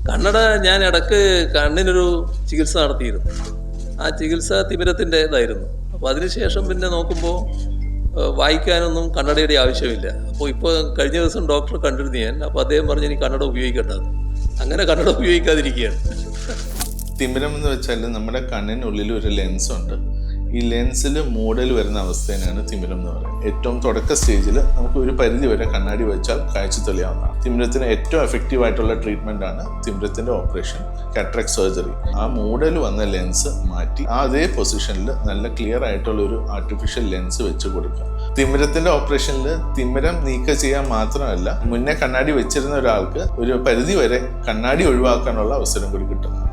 കണ്ണട ഞാൻ ഇടക്ക് കണ്ണിനൊരു ചികിത്സ നടത്തിയിരുന്നു. ആ ചികിത്സ തിമിരത്തിൻ്റെ ഇതായിരുന്നു. അപ്പോൾ അതിനുശേഷം പിന്നെ നോക്കുമ്പോൾ വായിക്കാനൊന്നും കണ്ണടയുടെ ആവശ്യമില്ല. അപ്പോൾ ഇപ്പോൾ കഴിഞ്ഞ ദിവസം ഡോക്ടറെ കണ്ടിരുന്നു ഞാൻ. അപ്പോൾ അദ്ദേഹം പറഞ്ഞു ഇനി കണ്ണട ഉപയോഗിക്കേണ്ടത്. അങ്ങനെ കണ്ണട ഉപയോഗിക്കാതിരിക്കുകയാണ്. തിമിരം എന്ന് വെച്ചാൽ നമ്മുടെ കണ്ണിനുള്ളിൽ ഒരു ലെൻസ് ഉണ്ട്. ഈ ലെൻസിൽ മൂടൽ വരുന്ന അവസ്ഥയാണ് തിമിരം എന്ന് പറയുന്നത്. ഏറ്റവും തുടക്ക സ്റ്റേജിൽ നമുക്ക് ഒരു പരിധി വരെ കണ്ണാടി വെച്ചാൽ കാഴ്ച തെളിയാവുന്നതാണ്. തിമിരത്തിന് ഏറ്റവും എഫക്റ്റീവ് ആയിട്ടുള്ള ട്രീറ്റ്മെന്റ് ആണ് തിമിരത്തിന്റെ ഓപ്പറേഷൻ, കാറ്ററാക്ട് സർജറി. ആ മൂടൽ വന്ന ലെൻസ് മാറ്റി അതേ പൊസിഷനിൽ നല്ല ക്ലിയർ ആയിട്ടുള്ള ഒരു ആർട്ടിഫിഷ്യൽ ലെൻസ് വെച്ച് കൊടുക്കുക. തിമിരത്തിന്റെ ഓപ്പറേഷനിൽ തിമിരം നീക്കം ചെയ്യാൻ മാത്രമല്ല, മുന്നേ കണ്ണാടി വെച്ചിരുന്ന ഒരാൾക്ക് ഒരു പരിധി വരെ കണ്ണാടി ഒഴിവാക്കാനുള്ള അവസരം കൂടി കിട്ടുന്നു.